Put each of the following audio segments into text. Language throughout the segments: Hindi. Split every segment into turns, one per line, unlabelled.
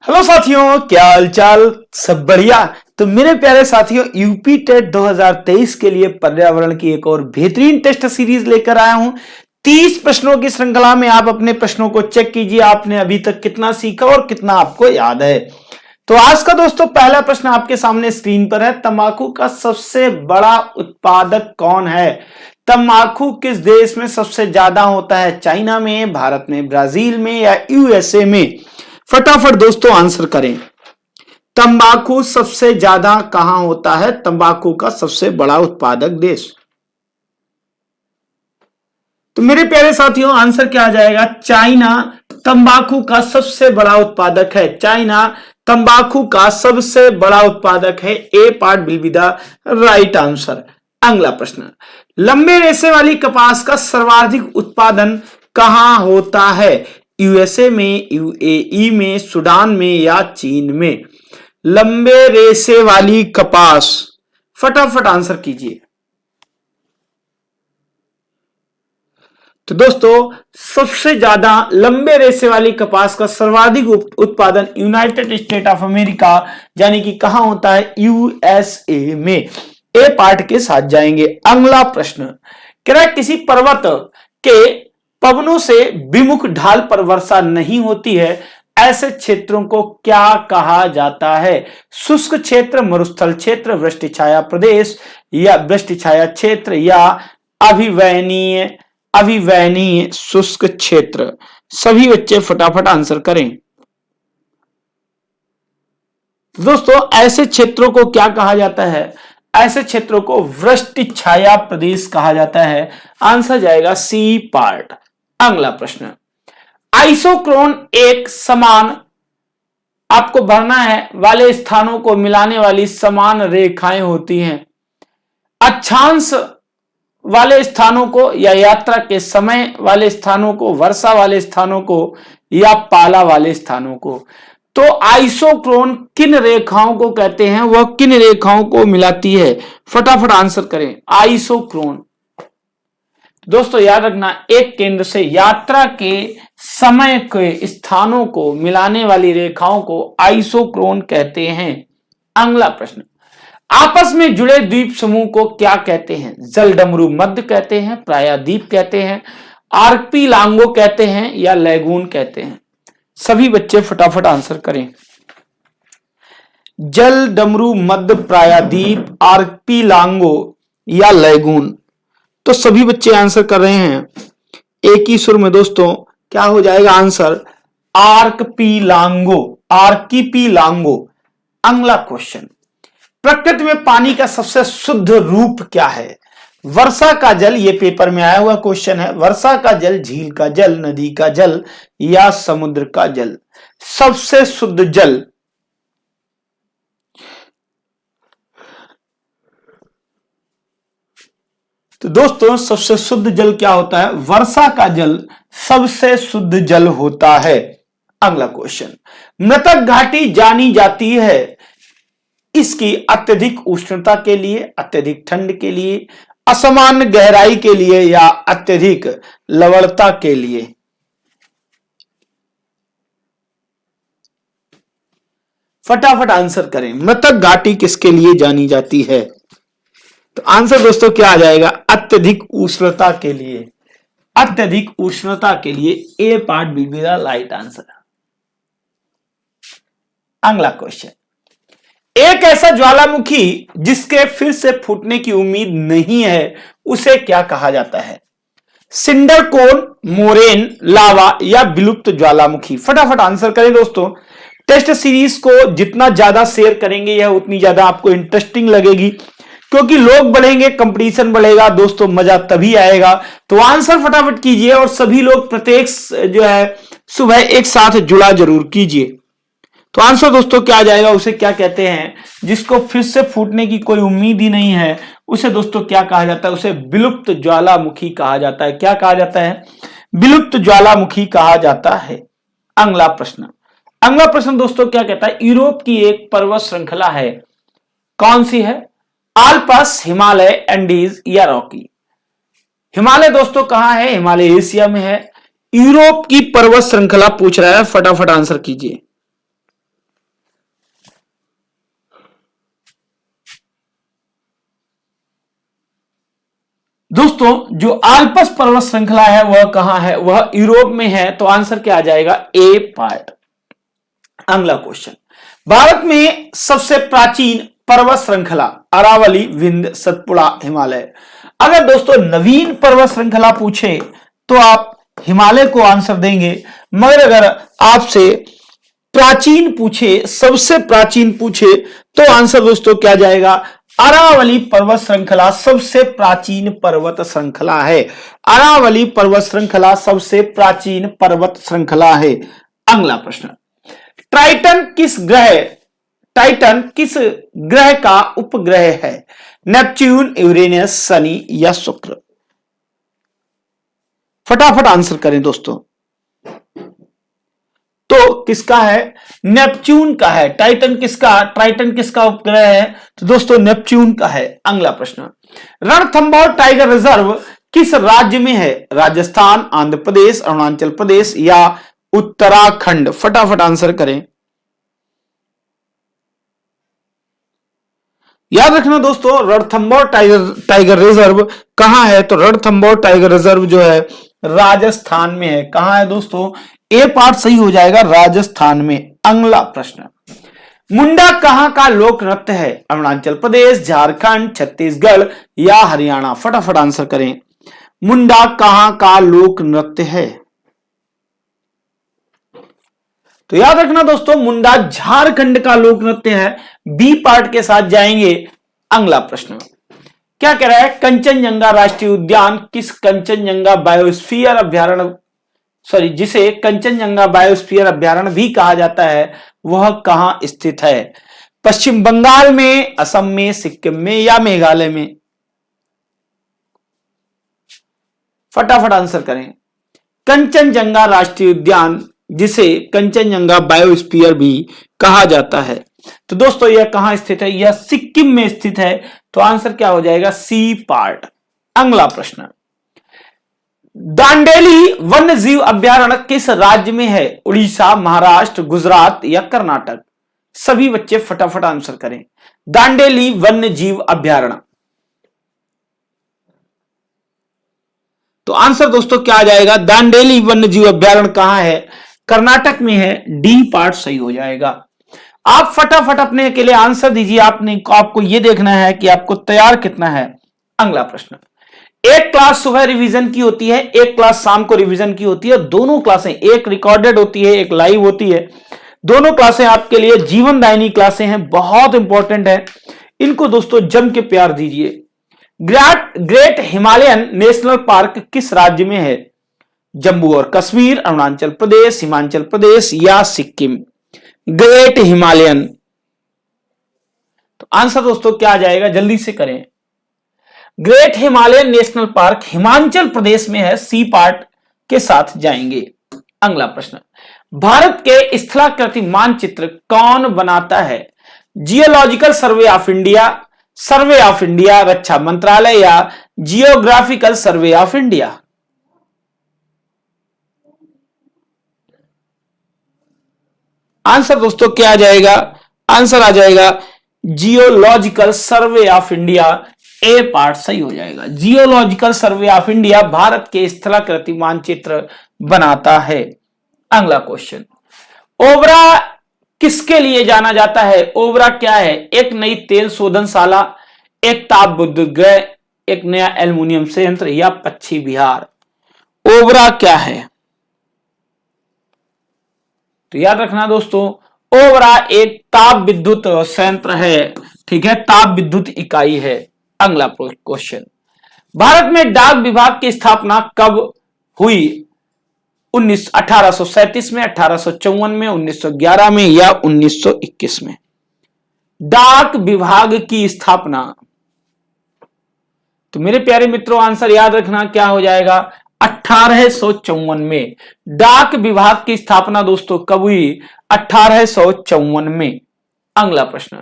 हेलो साथियों, क्या हालचाल। सब बढ़िया। तो मेरे प्यारे साथियों, यूपी टेट 2023 के लिए पर्यावरण की एक और बेहतरीन टेस्ट सीरीज लेकर आया हूं। 30 प्रश्नों की श्रृंखला में आप अपने प्रश्नों को चेक कीजिए, आपने अभी तक कितना सीखा और कितना आपको याद है। तो आज का दोस्तों पहला प्रश्न आपके सामने स्क्रीन पर है। तंबाकू का सबसे बड़ा उत्पादक कौन है? तंबाकू किस देश में सबसे ज्यादा होता है? चाइना में, भारत में, ब्राजील में या यूएसए में? फटाफट दोस्तों आंसर करें। तंबाकू सबसे ज्यादा कहां होता है? तंबाकू का सबसे बड़ा उत्पादक देश। तो मेरे प्यारे साथियों आंसर क्या आ जाएगा? चाइना तंबाकू का सबसे बड़ा उत्पादक है। चाइना तंबाकू का सबसे बड़ा उत्पादक है। A part will be the right answer. अगला प्रश्न, लंबे रेशे वाली कपास का सर्वाधिक उत्पादन कहां होता है? यूएसए में, यूएई में, सूडान में या चीन में? लंबे रेशे वाली कपास, फटाफट आंसर कीजिए। तो दोस्तों सबसे ज्यादा लंबे रेशे वाली कपास का सर्वाधिक उत्पादन यूनाइटेड स्टेट ऑफ अमेरिका यानी कि कहां होता है? यूएसए में। ए पार्ट के साथ जाएंगे। अगला प्रश्न, क्या किसी पर्वत के पवनों से विमुख ढाल पर वर्षा नहीं होती है, ऐसे क्षेत्रों को क्या कहा जाता है? शुष्क क्षेत्र, मरुस्थल क्षेत्र, वृष्टि छाया प्रदेश या वृष्टि छाया क्षेत्र या अभिवयनीय शुष्क क्षेत्र? सभी बच्चे फटाफट आंसर करें। दोस्तों ऐसे क्षेत्रों को क्या कहा जाता है? ऐसे क्षेत्रों को वृष्टि छाया प्रदेश कहा जाता है। आंसर जाएगा सी पार्ट। अगला प्रश्न, आइसोक्रोन एक समान आपको भरना है वाले स्थानों को मिलाने वाली समान रेखाएं होती हैं। अक्षांश वाले स्थानों को या यात्रा के समय वाले स्थानों को, वर्षा वाले स्थानों को या पाला वाले स्थानों को? तो आइसोक्रोन किन रेखाओं को कहते हैं? वह किन रेखाओं को मिलाती है? फटाफट आंसर करें। आइसोक्रोन दोस्तों याद रखना, एक केंद्र से यात्रा के समय के स्थानों को मिलाने वाली रेखाओं को आइसोक्रोन कहते हैं। अगला प्रश्न, आपस में जुड़े द्वीप समूह को क्या कहते हैं? जलडमरू मध्य कहते हैं, प्रायद्वीप कहते हैं, आर्कपिलांगो कहते हैं या लैगून कहते हैं? सभी बच्चे फटाफट आंसर करें। जलडमरू मध्य, प्रायद्वीप, आर्कपिलांगो या लैगून? तो सभी बच्चे आंसर कर रहे हैं एक ही सुर में। दोस्तों क्या हो जाएगा आंसर? आर्कपिलांगो, आर्किपिलांगो। अगला क्वेश्चन, प्रकृति में पानी का सबसे शुद्ध रूप क्या है? वर्षा का जल, ये पेपर में आया हुआ क्वेश्चन है। वर्षा का जल, झील का जल, नदी का जल या समुद्र का जल? सबसे शुद्ध जल, तो दोस्तों सबसे शुद्ध जल क्या होता है? वर्षा का जल सबसे शुद्ध जल होता है। अगला क्वेश्चन, मृतक घाटी जानी जाती है इसकी अत्यधिक उष्णता के लिए, अत्यधिक ठंड के लिए, असमान गहराई के लिए या अत्यधिक लवणता के लिए? फटाफट आंसर करें। मृतक घाटी किसके लिए जानी जाती है? तो आंसर दोस्तों क्या आ जाएगा? अत्यधिक उष्णता के लिए। अत्यधिक उष्णता के लिए। A part will be the right answer. अगला क्वेश्चन, एक ऐसा ज्वालामुखी जिसके फिर से फूटने की उम्मीद नहीं है, उसे क्या कहा जाता है? सिंडर कोन, मोरेन, लावा या विलुप्त ज्वालामुखी? फटाफट आंसर करें दोस्तों। टेस्ट सीरीज को जितना ज्यादा शेयर करेंगे यह उतनी ज्यादा आपको इंटरेस्टिंग लगेगी, क्योंकि लोग बढ़ेंगे, कंपटीशन बढ़ेगा दोस्तों, मजा तभी आएगा। तो आंसर फटाफट कीजिए और सभी लोग प्रत्येक जो है सुबह एक साथ जुड़ा जरूर कीजिए। तो आंसर दोस्तों क्या आ जाएगा? उसे क्या कहते हैं? जिसको फिर से फूटने की कोई उम्मीद ही नहीं है, उसे दोस्तों क्या कहा जाता है? उसे विलुप्त ज्वालामुखी कहा जाता है। क्या कहा जाता है? विलुप्त ज्वालामुखी कहा जाता है। अगला प्रश्न, अगला प्रश्न दोस्तों क्या कहता है? यूरोप की एक पर्वत श्रृंखला है, कौन सी है? आल्पस, हिमालय, एंडीज या रॉकी? हिमालय दोस्तों कहां है? हिमालय एशिया में है। यूरोप की पर्वत श्रृंखला पूछ रहा है, फटाफट आंसर कीजिए। दोस्तों जो आल्प्स पर्वत श्रृंखला है वह कहां है, वह यूरोप में है, तो आंसर क्या आ जाएगा, ए पार्ट। अगला क्वेश्चन, भारत में सबसे प्राचीन पर्वत श्रृंखला अरावली, विंध्य, सतपुड़ा, हिमालय। अगर दोस्तों नवीन पर्वत श्रृंखला पूछे तो आप हिमालय को आंसर देंगे, मगर अगर आपसे प्राचीन पूछे, सबसे प्राचीन पूछे, तो आंसर दोस्तों क्या जाएगा, अरावली पर्वत श्रृंखला सबसे प्राचीन पर्वत श्रृंखला है। अरावली पर्वत श्रृंखला सबसे प्राचीन पर्वत श्रृंखला है। अगला प्रश्न, टाइटन किस ग्रह का उपग्रह है, नेपच्यून, यूरेनस, शनि या शुक्र। फटाफट आंसर करें दोस्तों। तो किसका है, नेपच्यून का है। टाइटन किसका उपग्रह है, तो दोस्तों नेपच्यून का है। अगला प्रश्न, रणथंभौर टाइगर रिजर्व किस राज्य में है, राजस्थान, आंध्र प्रदेश, अरुणाचल प्रदेश या उत्तराखंड। फटाफट आंसर करें। याद रखना दोस्तों, रणथंभौर टाइगर रिजर्व कहां है, तो रणथंभौर टाइगर रिजर्व जो है राजस्थान में है। कहां है दोस्तों, ए पार्ट सही हो जाएगा, राजस्थान में। अगला प्रश्न, मुंडा कहां का लोक नृत्य है, अरुणाचल प्रदेश, झारखंड, छत्तीसगढ़ या हरियाणा। फटाफट आंसर करें। मुंडा कहां का लोक नृत्य है, तो याद रखना दोस्तों, मुंडा झारखंड का लोक नृत्य है। बी पार्ट के साथ जाएंगे। अगला प्रश्न क्या कह रहा है, कंचनजंगा राष्ट्रीय उद्यान किस कंचनजंगा बायोस्फीयर अभ्यारण्य, जिसे कंचनजंगा बायोस्फीयर अभ्यारण्य भी कहा जाता है, वह कहां स्थित है, पश्चिम बंगाल में, असम में, सिक्किम में या मेघालय में। फटाफट आंसर करें। कंचनजंगा राष्ट्रीय उद्यान, जिसे कंचनजंगा बायोस्फीयर भी कहा जाता है, तो दोस्तों यह कहां स्थित है, यह सिक्किम में स्थित है। तो आंसर क्या हो जाएगा, सी पार्ट। अगला प्रश्न, दांडेली वन्य जीव अभ्यारण्य किस राज्य में है, उड़ीसा, महाराष्ट्र, गुजरात या कर्नाटक। सभी बच्चे फटाफट आंसर करें। दांडेली वन्य जीव अभ्यारण्य, तो आंसर दोस्तों क्या आ जाएगा, दांडेली वन्य जीव अभ्यारण्य कहां है, कर्नाटक में है। डी पार्ट सही हो जाएगा। आप फटाफट अपने के लिए आंसर दीजिए। आपको यह देखना है कि आपको तैयार कितना है। अगला प्रश्न, एक क्लास सुबह रिवीजन की होती है, एक क्लास शाम को रिवीजन की होती है। दोनों क्लासें, एक रिकॉर्डेड होती है, एक लाइव होती है। दोनों क्लासें आपके लिए जीवनदायिनी क्लासें हैं, बहुत इंपॉर्टेंट है। इनको दोस्तों जम के प्यार दीजिए। ग्रेट हिमालयन नेशनल पार्क किस राज्य में है, जम्मू और कश्मीर, अरुणाचल प्रदेश, हिमाचल प्रदेश या सिक्किम। ग्रेट हिमालयन, तो आंसर दोस्तों क्या आ जाएगा, जल्दी से करें। Great Himalayan national park Himachal Pradesh में है। सी पार्ट के साथ जाएंगे। अगला प्रश्न, भारत के स्थलाकृति मानचित्र कौन बनाता है, जियोलॉजिकल सर्वे ऑफ इंडिया, रक्षा मंत्रालय या geographical survey of India. Answer दोस्तों क्या आ जाएगा, आंसर आ जाएगा geological survey of India. A part सही हो जाएगा। Geological survey of India Bharat के स्थलाकृति मानचित्र बनाता है। अगला क्वेश्चन, ओबरा किसके लिए जाना जाता है, ओबरा क्या है, एक नई तेल शोधनशाला, एक ताप विद्युत ग्रह, एक नया एल्युमिनियम संयंत्र या पक्षी विहार। ओबरा क्या है, तो याद रखना दोस्तों, ओबरा एक ताप विद्युत संयंत्र है। ठीक है, ताप विद्युत इकाई है। अगला क्वेश्चन, भारत में डाक विभाग की स्थापना कब हुई, 1837 में, 1854 में, 1911 में या 1921 में। डाक विभाग की स्थापना, तो मेरे प्यारे मित्रों आंसर याद रखना क्या हो जाएगा, 1854 में। डाक विभाग की स्थापना दोस्तों कब हुई, 1854 में। अगला प्रश्न,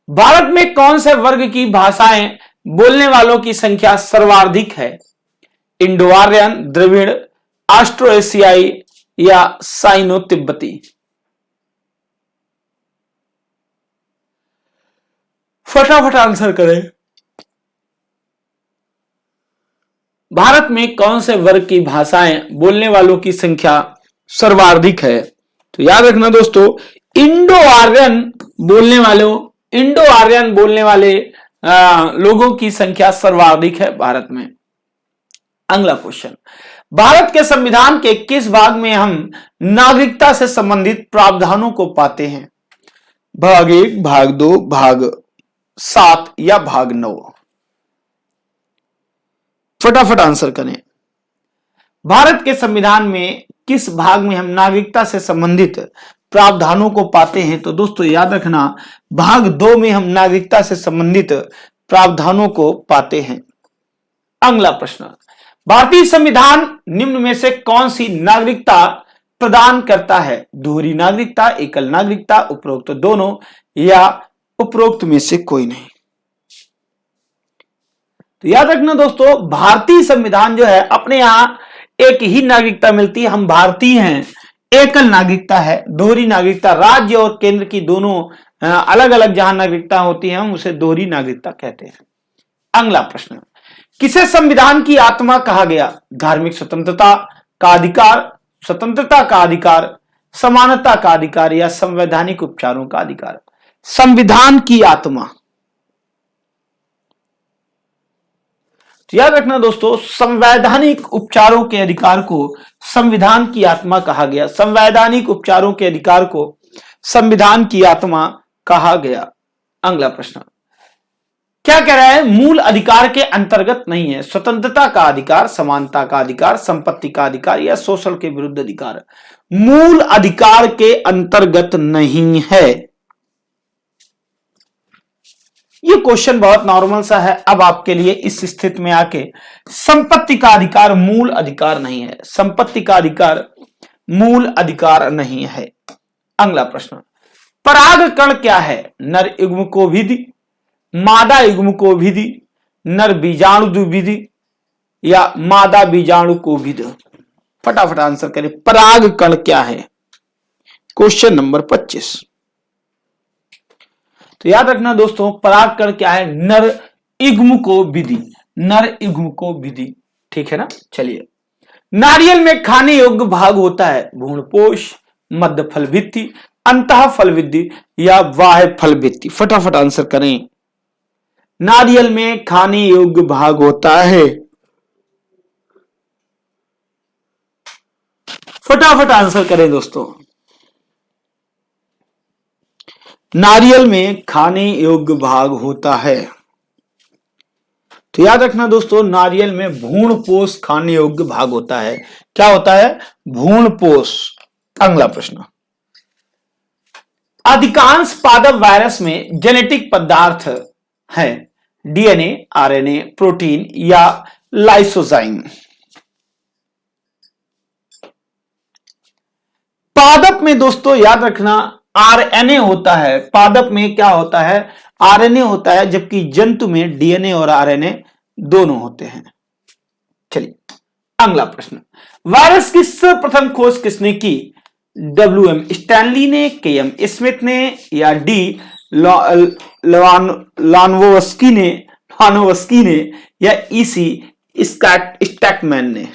भारत में कौन से वर्ग की भाषाएं बोलने वालों की संख्या सर्वाधिक है, इंडो आर्यन, द्रविड़, ऑस्ट्रो एशियाई या साइनो तिब्बती। फटाफट आंसर करें। भारत में कौन से वर्ग की भाषाएं बोलने वालों की संख्या सर्वाधिक है? तो याद रखना दोस्तों, इंडो आर्यन बोलने वाले लोगों की संख्या सर्वाधिक है भारत में। अगला क्वेश्चन, भारत के संविधान के किस भाग में हम नागरिकता से संबंधित प्रावधानों को पाते हैं? भाग 1, भाग 2, भाग 7 या भाग 9? फटाफट आंसर करें। भारत के संविधान में किस भाग में हम नागरिकता से संबंधित प्रावधानों को पाते हैं? तो दोस्तों याद रखना, भाग 2 में हम नागरिकता से संबंधित प्रावधानों को पाते हैं। अगला प्रश्न, भारतीय संविधान निम्न में से कौन सी नागरिकता प्रदान करता है? दोहरी नागरिकता, एकल नागरिकता, उपरोक्त दोनों या उपरोक्त में से कोई नहीं? तो याद रखना दोस्तों, भारतीय संविधान जो है अपने यहां एक ही नागरिकता मिलती है, हम भारतीय हैं। एकल नागरिकता है, दोहरी नागरिकता राज्य और केंद्र की दोनों अलग अलग जहां नागरिकता होती है हम उसे दोहरी नागरिकता कहते हैं। अगला प्रश्न, किसे संविधान की आत्मा कहा गया? धार्मिक स्वतंत्रता का अधिकार, स्वतंत्रता का अधिकार, समानता का अधिकार या संवैधानिक उपचारों का अधिकार? संविधान की आत्मा, तो याद रखना दोस्तों, संवैधानिक उपचारों के अधिकार को संविधान की आत्मा कहा गया। संवैधानिक उपचारों के अधिकार को संविधान की आत्मा कहा गया। अगला प्रश्न, क्या कह रहा है? मूल अधिकार के अंतर्गत नहीं है। स्वतंत्रता का अधिकार, समानता का अधिकार, संपत्ति का अधिकार या शोषण के विरुद्ध अधिकार? मूल अधिकार के अंतर्गत नहीं है। ये क्वेश्चन बहुत नॉर्मल सा है। अब आपके लिए इस स्थिति में आके, संपत्ति का अधिकार मूल अधिकार नहीं है। संपत्ति का अधिकार मूल अधिकार नहीं है। अगला प्रश्न, परागकण क्या है? नर युग्म को विधि, मादा युग्म को विधि, नर बीजाणु विधि या मादा बीजाणु को विधि? फटाफट आंसर करें। परागकण क्या है? Question number 25। तो याद रखना दोस्तों, परागकण क्या है? नर युग्म को विधि, नर युग्म को विधि। ठीक है ना? चलिए, नारियल में खाने योग्य भाग होता है भ्रूणपोष, मध्य फल भित्ति, अंतः फल भित्ति या बाह्य फल भित्ति? फटाफट आंसर करें। नारियल में खाने योग्य भाग होता है, फटाफट आंसर करें दोस्तों। नारियल में खाने योग्य भाग होता है। तो याद रखना दोस्तों, नारियल में भ्रूणपोष खाने योग्य भाग होता है। क्या होता है? भ्रूणपोष। अगला प्रश्न, अधिकांश पादप वायरस में जेनेटिक पदार्थ है डीएनए, आरएनए, प्रोटीन या लाइसोजाइम? पादप में दोस्तों याद रखना आरएनए होता है। पादप में क्या होता है? आरएनए होता है, जबकि जंतु में डीएनए और आरएनए दोनों होते हैं। चलिए अगला प्रश्न, वायरस की सर्वप्रथम खोज किसने की? डब्ल्यूएम स्टैनली ने, केएम स्मिथ ने या डी लानोवस्की ने या ईसी स्टैकमैन ने?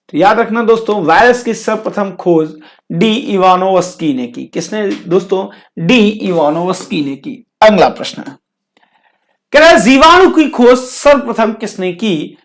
तो याद रखना दोस्तों, वायरस की सर्वप्रथम खोज डी इवानोवस्की ने की। किसने दोस्तों? डी इवानोवस्की ने की। अगला प्रश्न कह रहा है, जीवाणु की खोज सर्वप्रथम किसने की?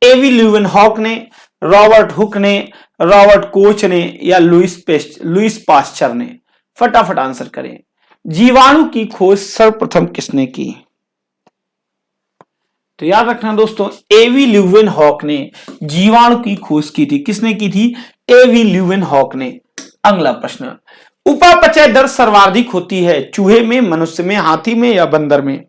एवी ल्यूवेनहॉक ने, रॉबर्ट हुक ने, रॉबर्ट कोच ने या लुईस पास्चर ने? फटाफट आंसर करें। जीवाणु की खोज सर्वप्रथम किसने की? तो याद रखना दोस्तों, एवी ल्यूवेनहॉक ने जीवाणु की खोज की थी। किसने की थी? एवी ल्यूवेनहॉक ने। अगला प्रश्न, उपापचय दर सर्वाधिक होती है चूहे में, मनुष्य में, हाथी में या बंदर में?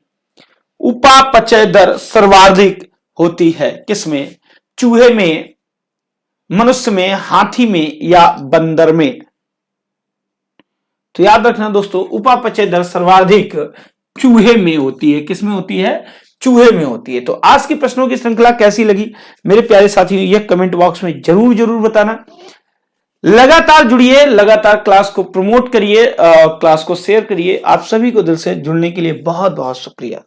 उपापचय दर सर्वाधिक होती है किसमें? चूहे में, मनुष्य में, हाथी में या बंदर में? तो याद रखना दोस्तों, उपापचय दर सर्वाधिक चूहे में होती है। किसमें होती है? चूहे में होती है। तो आज की प्रश्नों की श्रृंखला कैसी लगी मेरे प्यारे साथियों, यह कमेंट बॉक्स में जरूर बताना। लगातार जुड़िए, लगातार क्लास को प्रमोट करिए, क्लास को शेयर करिए। आप सभी को दिल से जुड़ने के लिए बहुत बहुत शुक्रिया।